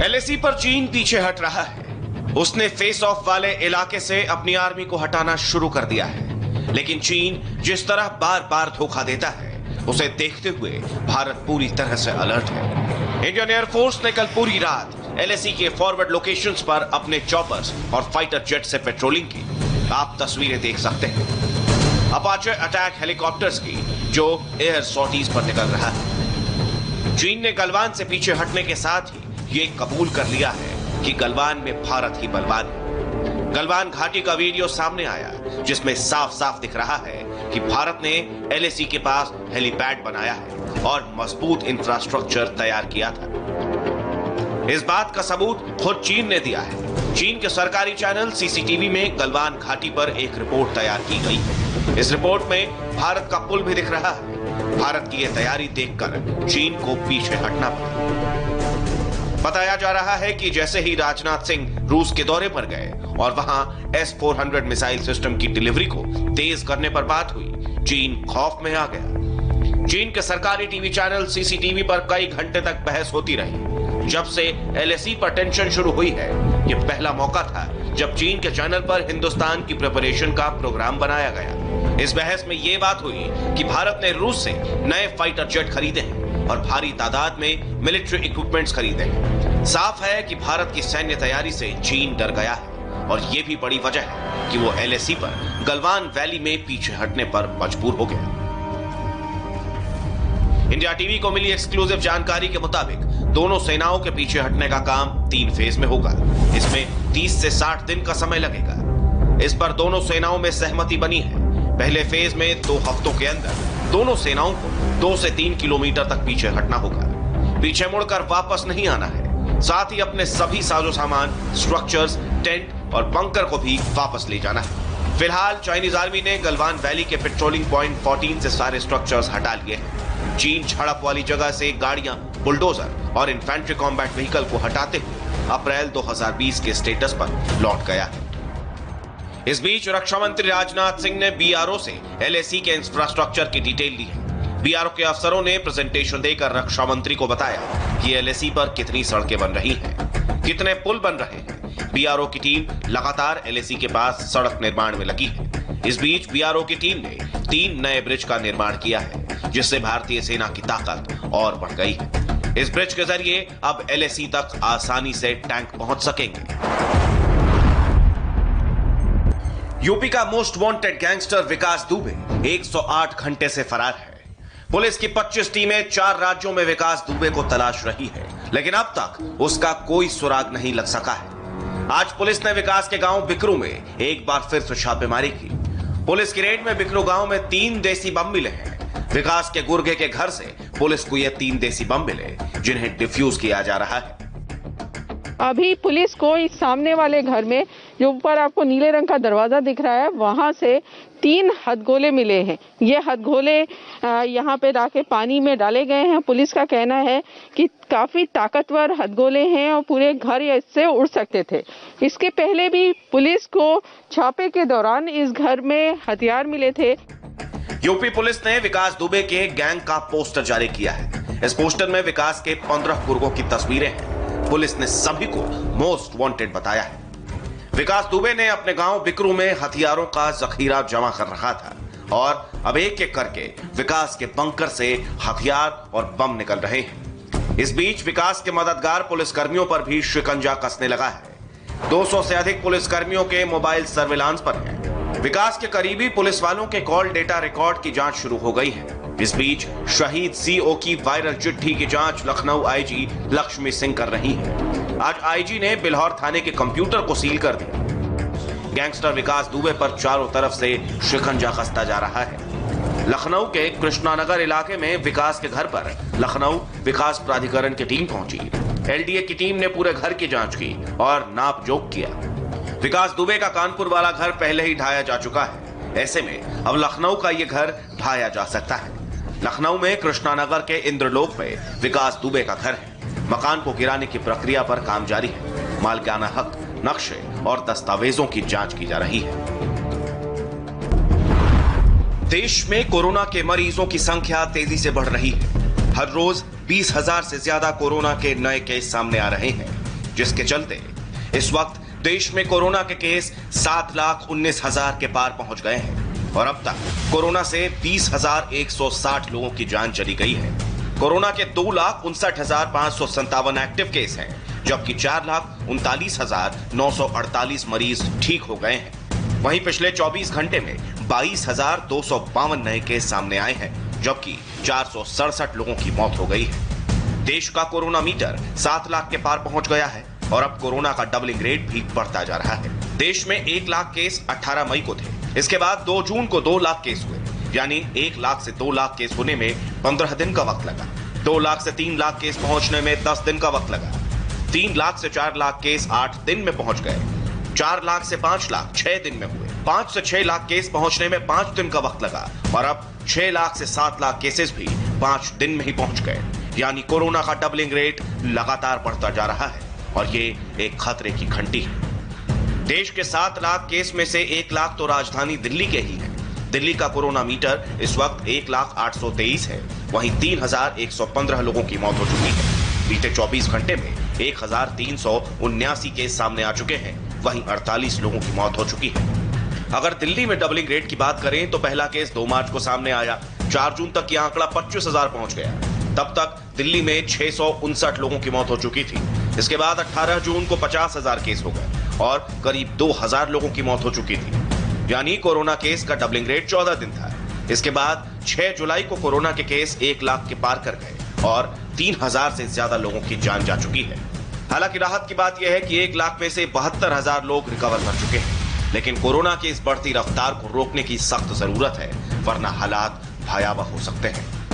LAC पर चीन पीछे हट रहा है। उसने फेस ऑफ वाले इलाके से अपनी आर्मी को हटाना शुरू कर दिया है। लेकिन चीन जिस तरह बार बार धोखा देता है, उसे देखते हुए भारत पूरी तरह से अलर्ट है। इंडियन एयरफोर्स ने कल पूरी रात एलएसी के फॉरवर्ड लोकेशंस पर अपने चॉपर्स और फाइटर जेट से पेट्रोलिंग की। आप तस्वीरें देख सकते हैं अपाचे अटैक हेलीकॉप्टर्स की, जो एयर सॉर्टीज पर निकल रहा है। चीन ने गलवान से पीछे हटने के साथ ही ये कबूल कर लिया है कि गलवान में भारत ही बलवान है। गलवान घाटी का वीडियो सामने आया, जिसमें साफ साफ दिख रहा है कि भारत ने एलएसी के पास हेलीपैड बनाया है और मजबूत इंफ्रास्ट्रक्चर तैयार किया था। इस बात का सबूत खुद चीन ने दिया है। चीन के सरकारी चैनल सीसीटीवी में गलवान घाटी पर एक रिपोर्ट तैयार की गई है। इस रिपोर्ट में भारत का पुल भी दिख रहा है। भारत की यह तैयारी देखकर चीन को पीछे हटना पड़ा। बताया जा रहा है कि जैसे ही राजनाथ सिंह रूस के दौरे पर गए और वहां S-400 मिसाइल सिस्टम की डिलीवरी को तेज करने पर बात हुई, चीन खौफ में आ गया। चीन के सरकारी टीवी चैनल सीसीटीवी पर कई घंटे तक बहस होती रही। जब से एलएसी पर टेंशन शुरू हुई है, यह पहला मौका था जब चीन के चैनल पर हिंदुस्तान की प्रिपरेशन का प्रोग्राम बनाया गया। इस बहस में यह बात हुई कि भारत ने रूस से नए फाइटर जेट खरीदे हैं और भारी तादाद में मिलिट्री इक्विपमेंट्स खरीदे हैं। साफ है कि भारत की सैन्य तैयारी से चीन डर गया है और यह भी बड़ी वजह है कि वो एलएसी पर गलवान वैली में पीछे हटने पर मजबूर हो गया। इंडिया टीवी को मिली एक्सक्लूसिव जानकारी के मुताबिक दोनों सेनाओं के पीछे हटने का काम 3 फेज में होगा। इसमें 30 से 60 दिन का समय लगेगा। इस पर दोनों सेनाओं में सहमति बनी है। पहले फेज में 2 हफ्तों के अंदर दोनों सेनाओं को 2 से 3 किलोमीटर तक पीछे हटना होगा। पीछे मुड़कर वापस नहीं आना है। साथ ही अपने सभी साजो सामान, स्ट्रक्चर्स, टेंट और बंकर को भी वापस ले जाना है। फिलहाल चाइनीज आर्मी ने गलवान वैली के पेट्रोलिंग पॉइंट 14 से सारे स्ट्रक्चर्स हटा लिए हैं। चीन झड़प वाली जगह से गाड़ियां, बुलडोजर और इन्फेंट्री कॉम्बैट व्हीकल को हटाते हुए अप्रैल 2020 के स्टेटस पर लौट गया है। इस बीच रक्षा मंत्री राजनाथ सिंह ने बीआरओ से एलएसी के इंफ्रास्ट्रक्चर की डिटेल ली है। बीआरओ के अफसरों ने प्रेजेंटेशन देकर रक्षा मंत्री को बताया कि एलएसी पर कितनी सड़कें बन रही हैं, कितने पुल बन रहे हैं। बीआरओ की टीम लगातार एलएसी के पास सड़क निर्माण में लगी है। इस बीच बीआरओ की टीम ने 3 नए ब्रिज का निर्माण किया है, जिससे भारतीय सेना की ताकत और बढ़ गई है। इस ब्रिज के जरिए अब एलएसी तक आसानी से टैंक पहुंच सकेंगे। यूपी का मोस्ट वांटेड गैंगस्टर विकास दुबे 108 घंटे से फरार है। पुलिस की 25 टीमें 4 राज्यों में विकास दुबे को तलाश रही है, लेकिन अब तक उसका कोई सुराग नहीं लग सका है। आज पुलिस ने विकास के गांव बिकरू में एक बार फिर से छापेमारी की। पुलिस की रेड में बिकरू गांव में 3 देसी बम मिले हैं। विकास के गुर्गे के घर से पुलिस को ये 3 देसी बम मिले, जिन्हें डिफ्यूज किया जा रहा है। अभी पुलिस को इस सामने वाले घर में, जो ऊपर आपको नीले रंग का दरवाजा दिख रहा है, वहां से 3 हथगोले मिले हैं। ये हथगोले यहाँ पे लाके पानी में डाले गए हैं। पुलिस का कहना है कि काफी ताकतवर हथगोले हैं और पूरे घर इससे उड़ सकते थे। इसके पहले भी पुलिस को छापे के दौरान इस घर में हथियार मिले थे। यूपी पुलिस ने विकास दुबे के गैंग का पोस्टर जारी किया है। इस पोस्टर में विकास के 15 गुर्गों की तस्वीरें हैं। पुलिस ने सभी को मोस्ट वांटेड बताया है। विकास दुबे ने अपने गांव बिकरू में हथियारों का जखीरा जमा कर रखा था और अब एक-एक करके विकास के बंकर से हथियार और बम निकल रहे हैं। इस बीच विकास के मददगार पुलिसकर्मियों पर भी शिकंजा कसने लगा है। 200 से अधिक पुलिसकर्मियों के मोबाइल सर्विलांस पर हैं। विकास के करीबी पुलिस वालों के कॉल डेटा रिकॉर्ड की जांच शुरू हो गई है। इस बीच शहीद सीओ की वायरल चिट्ठी की जांच लखनऊ आईजी लक्ष्मी सिंह कर रही है। आज आईजी ने बिल्हौर थाने के कंप्यूटर को सील कर दिया। गैंगस्टर विकास दुबे पर चारों तरफ से शिकंजा कसता जा रहा है। लखनऊ के कृष्णानगर इलाके में विकास के घर पर लखनऊ विकास प्राधिकरण की टीम पहुंची। एलडीए की टीम ने पूरे घर की जांच की और नाप जोख किया। विकास दुबे का कानपुर वाला घर पहले ही ढाया जा चुका है। ऐसे में अब लखनऊ का ये घर ढाया जा सकता है। लखनऊ में कृष्णानगर के इंद्रलोक में विकास दुबे का घर है। मकान को गिराने की प्रक्रिया पर काम जारी है। मालिकाना हक, नक्शे और दस्तावेजों की जांच की जा रही है। देश में कोरोना के मरीजों की संख्या तेजी से बढ़ रही है। हर रोज 20,000 से ज्यादा कोरोना के नए केस सामने आ रहे हैं। जिसके चलते इस वक्त देश में कोरोना के केस 7,19,000 के पार पहुंच गए हैं और अब तक कोरोना से 20,160 लोगों की जान चली गई है। कोरोना के 2,59,557 एक्टिव केस हैं, जबकि 4,39,948 मरीज ठीक हो गए हैं। वहीं पिछले 24 घंटे में 22,252 नए केस सामने आए हैं, जबकि 467 लोगों की मौत हो गई है। देश का कोरोना मीटर 7 लाख के पार पहुंच गया है और अब कोरोना का डबलिंग रेट भी बढ़ता जा रहा है। देश में 1 लाख केस 18 मई को थे। इसके बाद 2 जून को 2 लाख केस हुए, यानी 1 लाख से 2 लाख केस होने में 15 दिन का वक्त लगा। 2 लाख से 3 लाख केस पहुंचने में 10 दिन का वक्त लगा। 3 लाख से 4 लाख केस 8 दिन में पहुंच गए। 4 लाख से 5 लाख 6 दिन में हुए। 5 से 6 लाख केस पहुंचने में 5 दिन का वक्त लगा और अब 6 लाख से 7 लाख केसेस भी 5 दिन में ही पहुंच गए। यानी कोरोना का डबलिंग रेट लगातार बढ़ता जा रहा है और ये एक खतरे की घंटी है। देश के 7 लाख केस में से 1 लाख तो राजधानी दिल्ली के ही है। दिल्ली का कोरोना मीटर इस वक्त 1,08,23 है। वहीं 3,115 लोगों की मौत हो चुकी है। बीते 24 घंटे में 1,379 केस सामने आ चुके हैं। वहीं 48 लोगों की मौत हो चुकी है। अगर दिल्ली में डबलिंग रेट की बात करें तो पहला केस 2 मार्च को सामने आया। 4 जून तक यह आंकड़ा 25,000 पहुंच गया। तब तक दिल्ली में 659 लोगों की मौत हो चुकी थी। इसके बाद 18 जून को 50,000 केस हो गए और करीब 2,000 लोगों की मौत हो चुकी थी। यानी कोरोना केस का डबलिंग रेट 14 दिन था। इसके बाद 6 जुलाई को कोरोना के केस 1 लाख के पार कर गए और 3,000 से ज्यादा लोगों की जान जा चुकी है। हालांकि राहत की बात यह है कि 1 लाख में से 72,000 लोग रिकवर कर चुके हैं। लेकिन कोरोना की इस बढ़ती रफ्तार को रोकने की सख्त जरूरत है, वरना हालात भयावह हो सकते हैं।